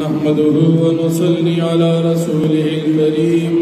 نحمده ونصلي على رسوله الكريم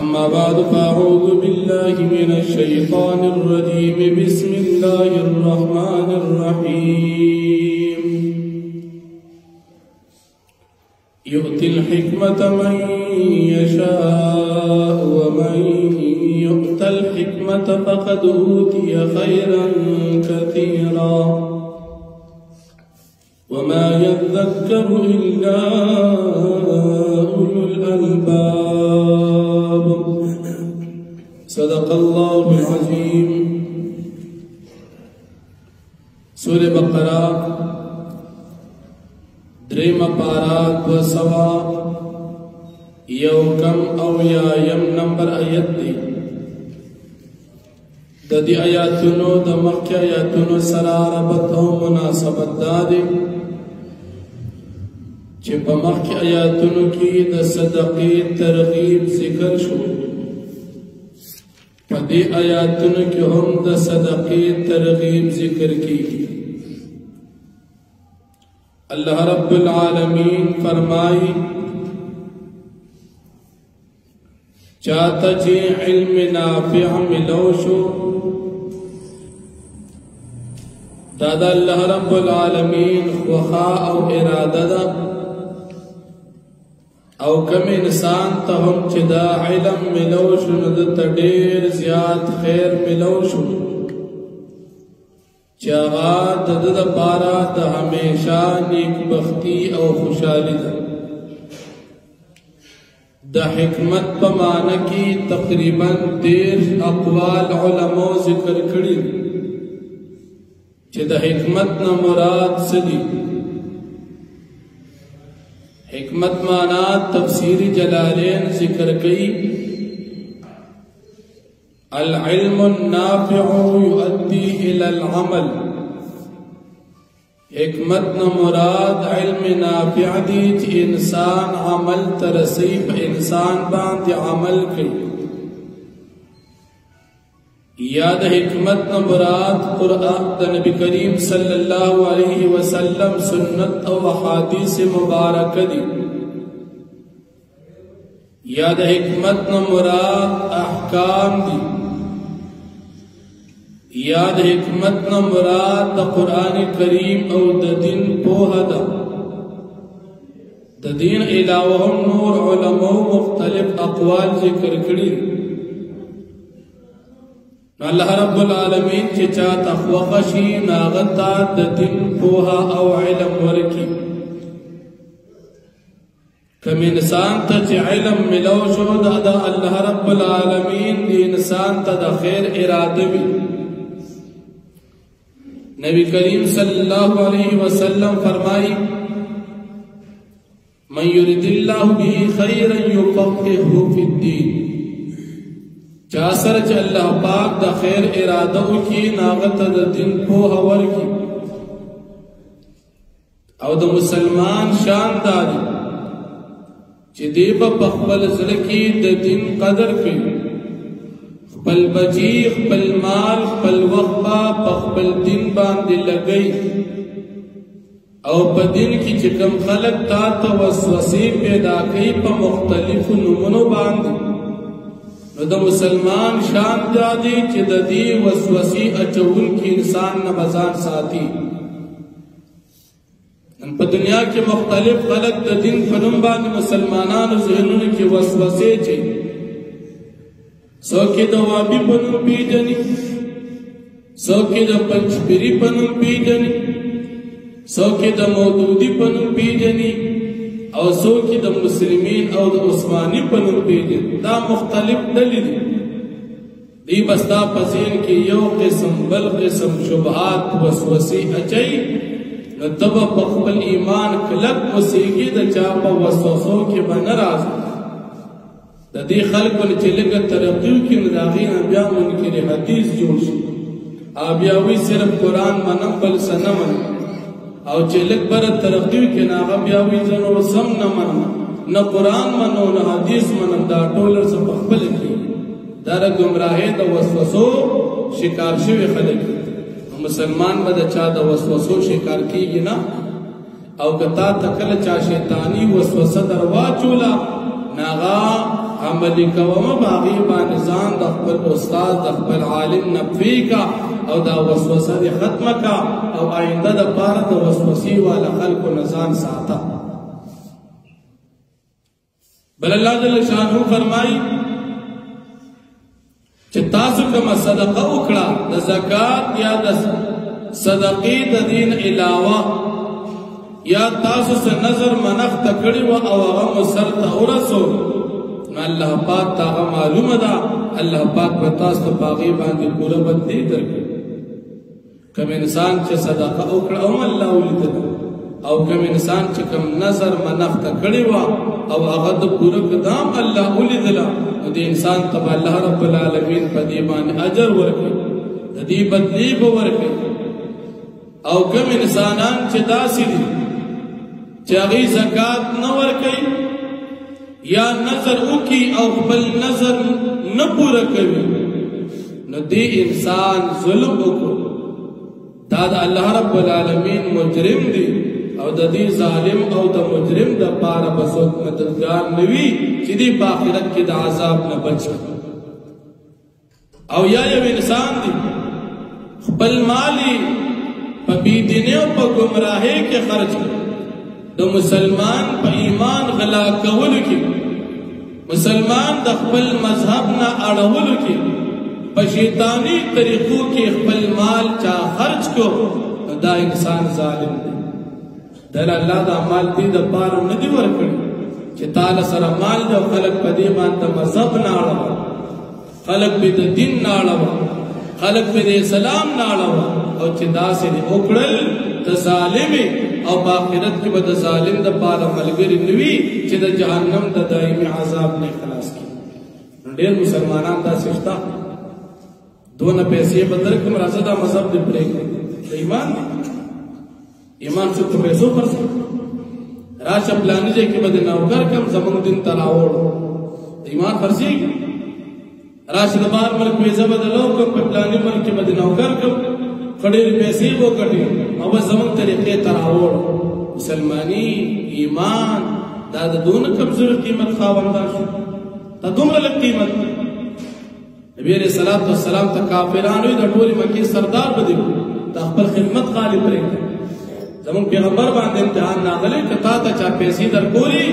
أما بعد فأعوذ بالله من الشيطان الرجيم بسم الله الرحمن الرحيم يؤتي الحكمة من يشاء ومن يؤت الحكمة فقد أوتي خيرا كثيرا وما يذكر إلا أولو الألباب صدق الله العظيم. سورة بقرة دریم پارات و سوا یوکم او یایم نمبر آیت دی. دی آیاتونو د مخی آیاتونو سره ربط او مناسبت دادی چې په مخی آیاتونو کې د صدقې ترغیب ذکر شو، په دې آیاتونو کې هم د صدقې ترغیب ذکر کیږي. اللہ رب العالمین فرمائی چاہتا چی علم نافع ملو شو دادا اللہ رب العالمین خواہ او ارادہ دا او کم انسان تا ہم چی دا علم ملو شو ندتا دیر زیاد خیر ملو شو چاہا دا پارا دا ہمیشہ نیک بختی او خوشحالی دا. دا حکمت پا معنی کی تقریباً 13 اقوال علماء ذکر کری چی دا حکمت نا مراد سدی. حکمت معنی تفسیر جلالین ذکر کئی العلم النافع يؤدي الى العمل. حکمت نہ مراد علم نافع دی چی انسان عمل ترسیب انسان باندھ عمل کی. یاد حکمت نہ مراد قرآن دا نبی کریم صلی اللہ علیہ وسلم سنت او حدیث مبارک دی. یاد حکمت نہ مراد احکام دی. یاد حکمت نہ مراد دا قرآن کریم او دا دین پوہ دا. دا دین علاوہ نور علماء مختلف اقوال ذکر کری. اللہ رب العالمین چی چاہتا خوخشی ناغتا دا دین پوہ او علم ورکی. کم انسان تا چی علم ملو شو دا اللہ رب العالمین دی انسان تا دا خیر ارادوی. نبی کریم صلی اللہ علیہ وسلم فرمائی من یرد اللہ بھی خیرا یفقہہ فی الدین. چاسر چا اللہ پاک دا خیر ارادہ کی ناغت دا دین پوہ ورکی. او دا مسلمان شان داری چی دیبا پخبل زلکی دا دین قدر کی پل بچی پل مال پل وقفا پل دین باندې لگئی او پا دین کی چکم خلق تا وسوسی پیدا کئی پا مختلف نمونو باندې. نو دا مسلمان شان جادی چی دا دی وسوسی اچون کی انسان نبزان ساتی. پا دنیا کی مختلف خلق دا دین پنم باندې مسلمانان ذہنون کی وسوسی چی سوکی دا وابی پنم پی جنی، سوکی دا پنچپری پنم پی جنی، سوکی دا مودودی پنم پی جنی، او سوکی دا مسلمین او دا عثمانی پنم پی جنی. دا مختلف دلی دی. دی بستا پسین کی یو قسم بل قسم شبہات وسوسی اچائی نتبا پخبل ایمان کلک وسیگی دا چاپا وسوسوں کی بنراز دا دی خلقو چی لگا ترقیو کی نداغی بیا منکر حدیث جوڑ شی آبیاوی صرف قرآن منم بل سنمن او چی لگ بر ترقیو کی ناغا بیاوی زنو سم نمن نا قرآن منو نا حدیث منم دا ٹولر سا پخبل کی دار گمراہی دا وسوسو شکار شوی خلق. مسلمان با دا چا دا وسوسو شکار کی گی نا او کتا تکل چا شیطانی وسوسه درواچولا ناغا عملی کوما باغی بانزان دا خپل استاد دا خپل عالم نبوی کا او دا وسوسه دی ختم کا او آئنده دا پار دا وسوسی والا خلق و نزان ساتا بل اللہ جل شانہو فرمائی چه تاسو کما صدقه اکڑا دا زکاة یا دا صدقی دا دین علاوہ یا تاسو سے نظر منخ تکڑی و او غم سر تورسو اللہ پاک تاغا معلوم دا اللہ پاک بتاس تو باغی باندی پورا بدلی درکے کم انسان چه صدقه اکڑا او اللہ ولید دا او کم انسان چه کم نظر منخ تکڑی و او اغد پورا قدام اللہ ولید دا دی انسان تب اللہ رب العالمین پا دیبان اجر ورکے دی بدلی بورکے او کم انسانان چه داسی دی چاگی زکاة نور کئی یا نظر اوکی او بل نظر نپورا کئی نو دی انسان ظلم اکو دا اللہ رب العالمین مجرم دی او دا دی ظالم او دا مجرم دا پارا بسوک مددگار نوی چی دی باخرت کی دا عذاب نبچ او یا یو انسان دی خپل مالی پا بیدینیو پا گمراہی کے خرچ کر دا مسلمان پا ایمان غلا کولو کی مسلمان دا خپل مذہب نا اڑولو کی پا شیطانی طریقوں کی خپل مال چا خرچ کو دا انسان ظالم دی دل اللہ دا مال دی دا پارو ندی ورکڑی چی تالا سر مال دا خلق پا دیمان دا مذہب نا اڑوا خلق پا دا دین نا اڑوا خلق پا دا اسلام نا اڑوا او چی دا سے دی اکڑل دا ظالمی او باقیرت کی با دا ظالم دا پارا ملگری نوی چی دا جہنم دا دائمی عذاب نے خلاص کی دیر مسلمانان دا سشتا دون پیسے بدرکم رازہ دا مذہب دی پلے دا ایمان دی ایمان سکت پیسو پر سکت راش اپلانی جے کی بدے نوکر کم زمان دن تراوڑ ایمان فرسی گی راش دبار ملک پیسہ بدلو کم پپلانی ملک کی بدے نوکر کم خڑیر پیسے وہ کٹی او بس زمان طریقے تراوڑ مسلمانی ایمان دا دون کمزور قیمت خواندار شد تا دومر لگ قیمت نبی علیہ السلام تا کافرانوی دا ٹولی مکی سردار بدیو تا اخبر خدمت غالب رہے زمان پیغمبر باندے امتحان ناغلے کتا تا چا پیسی در کوری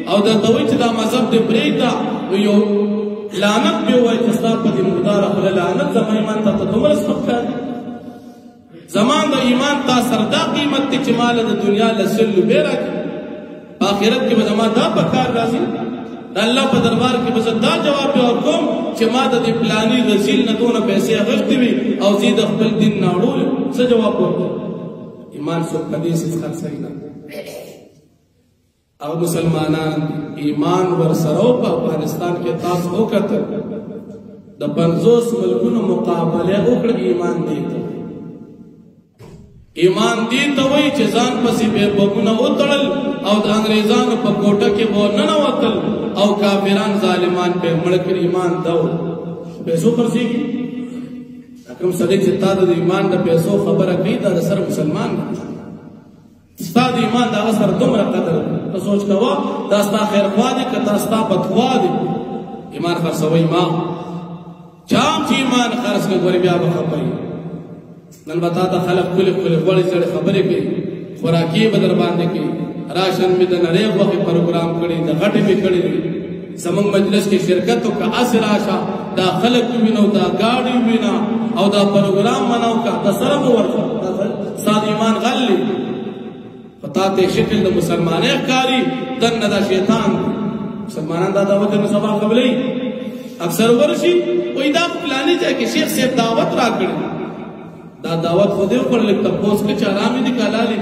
او دا دوی چا دا مذہب دے بریتا ویو لعنت بیوائی چستا پا دی مردار اخل لعنت زمان ایمان تا دومر اسمت کر زمان دا ایمان تا سردا قیمت تی چمال دا دنیا لسلو بیرا کی آخرت کی بزمان دا پکار رازی دا اللہ پا دربار کی بزد دا جواب اور کم چما دا دی پلانی رزیل ندون پیسے اغشتی بھی او زید اخبر دن ناڑو سا جواب اور کم ایمان سو قدیس اس خل سرینا او مسلمانان ایمان ورسرو پا افغانستان کے تاس ہو کتر دا 50 ملکون مقابلے اکڑ ایمان دیتا ایمان دیتا وی چیزان پسی بے بگونا اتڑل او دا انگریزان پا کوٹا کے وہ ننواتل او کافران ظالمان پہ مڑکر ایمان دو پیسو پر سیگی اکرم صدیق چتا دا ایمان دا پیسو خبر اکی دا سر مسلمان ستا دا ایمان دا سر دمرا قدر تو سوچ کوا دا ستا خیر خوا دی کتا ستا بدخوا دی ایمان خرسوئی ماں چام چی ایمان خرس کے گوری بیا بخبری نن بتا تا خلق کلی غوڑی سڑے خبری کی خوراکی بدر باندے کی راشن میں دا نریب وقی پروگرام کری دا غٹی بھی کری زمان مجلس کی شرکتوں کا اثر آشا دا خلق بینو دا گاڑی بینا او دا پروگرام مناو کا دا سرم ورکا ساد ایمان غلی فتاتے شکل دا مسلمانے کاری دن دا شیطان مسلمانان دا دعوت میں سبا قبلی اکثر ورشی وی دا پلانی جائے کہ شیخ سے دعوت را کری دا دعوت خودیو پر لکتا پوس کچھ آرامی دی کالا لی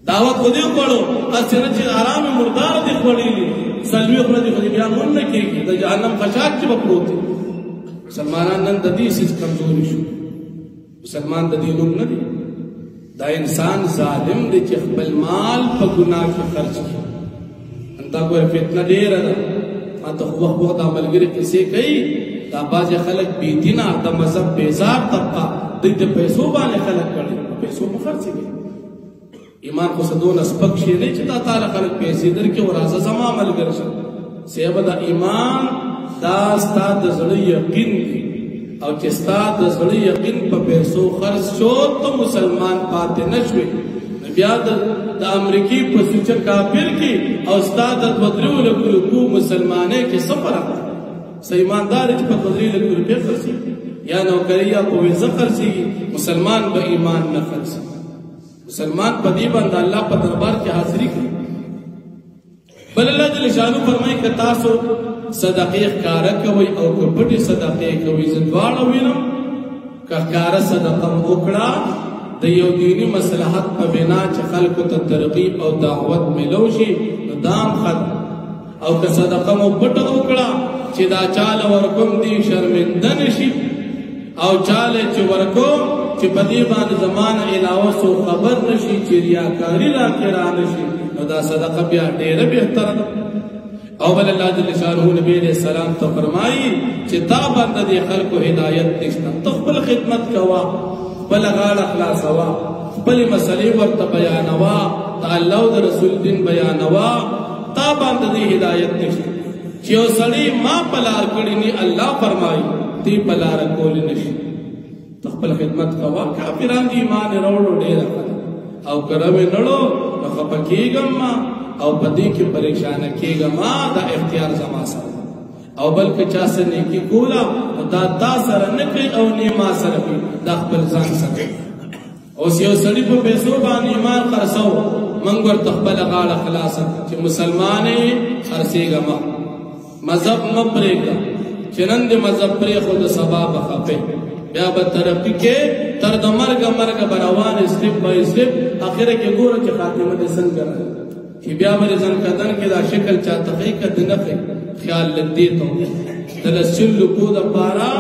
دعوت خودیو پڑھو اچھنا چیز آرامی مردار دی خوڑی لی سلوی اپنا دی خودی بیان من نکی گی دا جہنم خشاک چی بپروتی مسلمانان نن دا دی سیز کمزوری شو مسلمان دا دی نم ندی دا انسان ظالم دی چی اخبر مال پا گناہ کی خرچ کی انتا کوئی فتنہ دیر دا ما تا خوخ بخت عمل گری کسی کئی دا باز خلق بیدینا دا مذہب بیزار طبقہ دیکھ پیسو بانے خلق کرے پیسو بخرچ گئے ایمان خو سدون سپک شي نه چې تا تعالی خلق پیسې درکې او راځه زما ملګری شه سیبه د ایمان دا ستا د زړه یقین دی او چې ستا د زړه یقین په پیسو خرڅ شو ته مسلمان پاتې نشوي بیا د امریکای په سوچ کافر کې او ستا د 2 لک روپو مسلمانې کې څه فرق دی سې ایماندار چې په 2 لک روپې خرڅي یا نوکریا په وزه خرڅي مسلمان به ایمان نه خرڅي مسلمان په دې باندې الله په دربار کې حاضرې کوي بل الله جل شانو فرمایي که تاسو صدقې ښکارا کوي او که پټې صدقې کوي زدواړه وینم که ښکارا صدقه وکړه د یو دینی مصلحت په بنا چې خلکو ته ترغیب او دعوت ملو شي نو دام خط او که صدقه مو پټه وکړه چې دا چاله ورکوم دی شرمنده نشي او چاله چې ورکوم چې په دې باندې زمانه علاوه سو خبر نشي چې ریاکاری راکړه نشي نو دا صدقه بیا ډیره بهتره ده او بل الله جل شانه نبی علیہ السلام ته فرمایي چې تا باندې د خلکو هدایت نشته ته خپل خدمت کوا خپل غاړه خلاصوا خپل مسلې ورته بیانوا د الله او د رسول دین بیانوا تا باندې د هدایت نشته چې اوسړي ما پلار کړی ني الله فرمایي تی پلار کول نشي خپل خدمت کوا کافران دی ایمان وروړو ډیر او کرمه نړو خپکیګم او پدې کې پریشان کېږم دا اختیار زما سره او بلکې چا سره نیکی کولا دا تا سره نه کوي او نه ما سره کوي دا خپل ځان سره او یو سړي په پیسو باندې ایمان خرڅو منګ ورته خپل غاړه خلاص چې مسلمانې خرڅېږم مذهب مپرېږه چې نن دې مذهب پرې خو د سبا بخپه بیا به ترقی کې تر د مرګ بروان سټپ بای سټپ اخره کې ګوره چې خاتمه دې څنګه راځي چې بیا ور ځن کدن کې دا شکل چاته کوي کده نه خیال لدی ته دلسل کو د پارا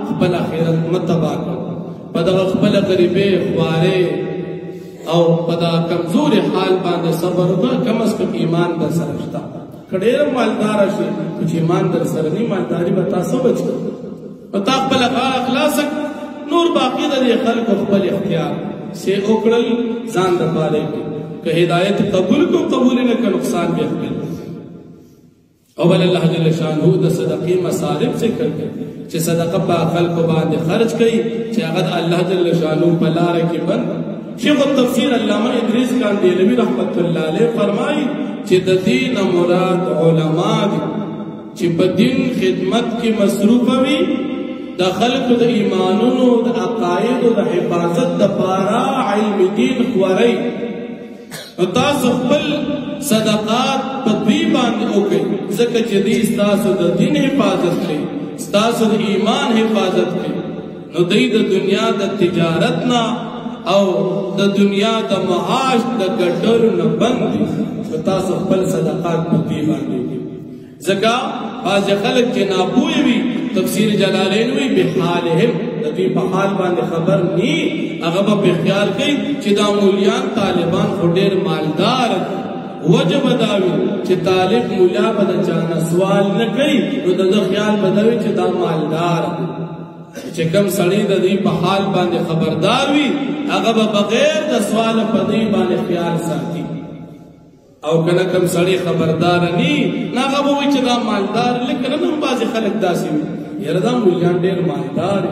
خپل اخرت متباک پدا خپل غریبې خواره او پدا کمزور حال باندې صبر وکړه کم از کم ایمان د سره شتا کډېر مالدار شي چې ایمان در سره نه مالداري به تاسو بچ پتا خپل اخلاص نور باقی د خلق خپل اختیار سے اوکړل ځان د پاره کہ ہدایت قبول کو قبول نہ کا نقصان بھی اخبر اول اللہ جل شانہ د صدقی مصارف سے کر کے چې صدقه په خلق باندې خرج کړي چې هغه الله جل شانہ په لار کې بند شیخ التفسیر علامہ ادریس کاندیلوی رحمت الله علیه فرمایي چې د دین مراد علما دي چې په دین خدمت کې مصروف وي د خلق د ایمانونو د عقاید او د حفاظت د پارا علم دین خوري تاسو خپل صدقات په دوی باندې وکړئ ځکه چې دې تاسو د دین حفاظت کوي تاسو د ایمان حفاظت کوي نو دې د دنیا د تجارت نه او د دنیا د معاش د ګټلو نه بندي تاسو خپل صدقات په دوی باندې وکړئ ځکه باز خلک چې ناپوهي وي تفسیر جلالین وی بحالهم د دې په حال باندې خبر ني هغه په خیال کوي چې دا مولیان طالبان خو ډېر مالدار وجب داوي چې طالب مولا به چانه سوال نه کوي نو د خیال بدوي چې دا مالدار چې کم سړی د دې په حال باندې خبردار وي هغه به بغیر د سوال په دې باندې خیال ساتي او کله کم سړی خبردار ني هغه به وي چې دا مالدار لیکن نو بعض خلک داسي وي یره دا مولیان ډېر مالدار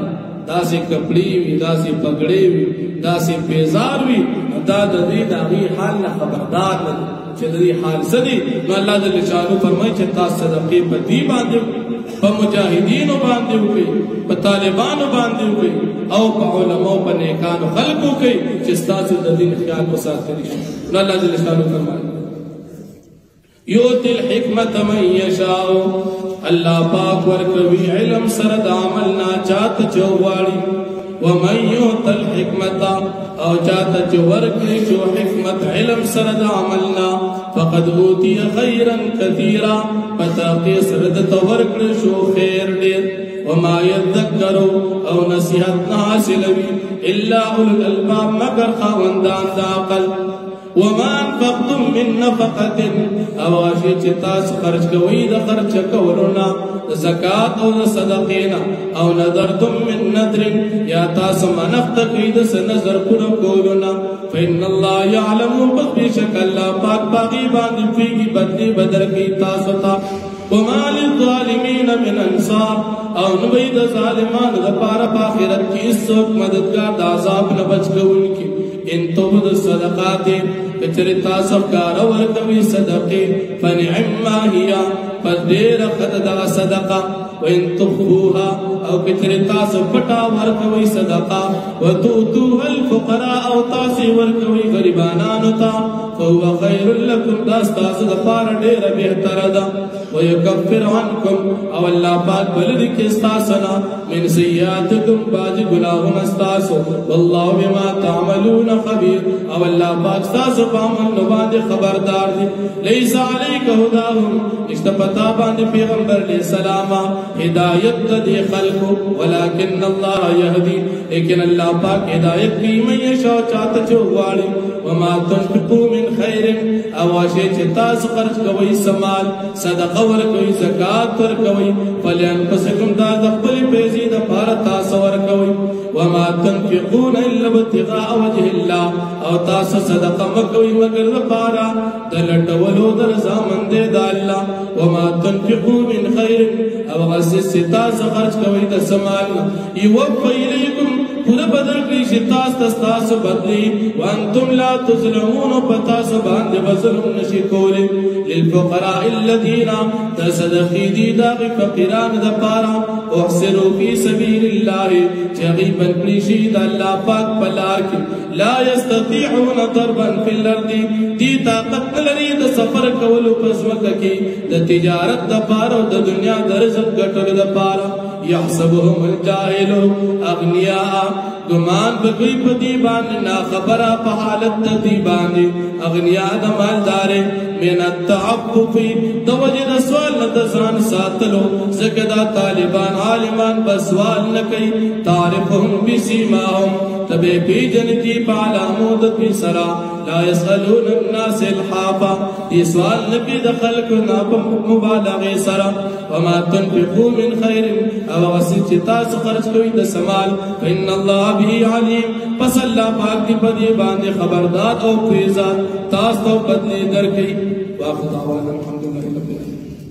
داسې کپڑی وي داسې پګړې وي داسې پیزار وي دا د دې دغه حال نه خبردار نه چې د دې حال سدي نو الله جل شانو فرمایي چې تاسو صدقې په دې باندې په مجاهدینو باندې وکړي په طالبانو باندې وکړي او په علماء په نیکانو خلقو کوي چې تاسو د دین خیال وساتلی شي نو الله جل شانو فرمایي یوتی الحکمت من یشاء اللہ پاک ورکوی علم سرد عملنا چاہت چوواڑی ومن یوت الحکمت او چاہت چورکلی شو حکمت علم سرد عملنا فقد اوتی خیرا کثیرا پتاقی سرد تورکل شو خیر دیر وما یذکرو او نصیحت نحاصلوی الا اولو الالباب مگر خواندان دا عقل وما انفقتم من نفقة او اشی چې تاسو خرج کوئ د خرچ کولو نه د زکات او د صدقې نه او نذرتم من نظر یا تاسو منخت قید سنظر پورا کولونا فإن اللہ یعلم بس بیشک اللہ پاک باقی باندی فیگی بدلی بدر کی تاسو تا وما للظالمین من انصار او نبید ظالمان دپارا پاخرت کی اس وقت مددگار دعذاب نبچ گون کی ان تبد صدقات کچر تاسف کارا ورکوی صدقی فنعما ہیا پس دیر خد دا صدقہ وَإِن تُخْفُوهَا او کچر تاسف پٹا ورکوی صدقہ وَتُؤْتُوهَا الْفُقَرَاءَ او تاسی ورکوی غریبانانتا فَهُوَ خَيْرٌ لَكُمْ داستاس دپار دیر بہتر دا وَيُكَفِّرْ عَنْكُمْ او اللہ پاک بلد کستاسنا من سیئاتکم باج گناہم استاسو واللہ بما تعملون خبیر او اللہ پاک ستاسو پامن نباند خبردار دی لیس علیک ہداہم اشتپتا باند پیغمبر علیہ السلام ہدایت دی خلقو ولیکن اللہ یہدی لیکن اللہ پاک ہدایت کی من یشاء چاہتا چواری وما تنفقو من خیر اواشے چتاس خرچ کوئی سمال صدقہ ورکوئی زکاة ورکوئی فلینفسکم دا دخبل پیزی دا پارتا سور کوئی وما تنفقون الا ابتغاء وجه اللہ او تاس صدقہ مکوئی مگر دا پارا دلٹ ولو در زامن دے دا اللہ وما تنفقو من خیر او غسیس ستاس خرچ کوئی دا سمالنا یوفا الیکم پورا بدل کی شتاس تستاس بدلی وانتم لا تظلمون پتاس باند بظلم نشکولی للفقراء الذین تصدقی دی داغی فقران دا پارا احسنوا فی سبیل اللہ چغیبا پلیشید اللہ پاک پلار کی لا یستطیعون ضربا فی الارض دی طاقت نلری دا سفر کولو پسمک کی دا تجارت دا پارا دا دنیا دا رزق گٹر دا پارا یحسبهم الجاہلو اغنیاء گمان بگوی پدی باندے نا خبرہ پا حالت دی باندے اغنیاء دا مالدارے من التعففی دا وجہ دا سوال ندزان ساتلو زکدہ طالبان عالمان بسوال نکی تعرفهم بسیماهم تبے پی جنتی پعلامود پی سرا لا يسألون الناس الحافا دی سوال نکی دا خلق ناپا مبالغ سرا وما تنفقو من خیر او غسیل چتاس خرچ کوئی دا سمال فإن اللہ بھی علیم پس اللہ پاک دی پدی باندے خبردار او فیضات تاس تو بدلی در کی واخر دعوانا الحمدللہ رب العالمین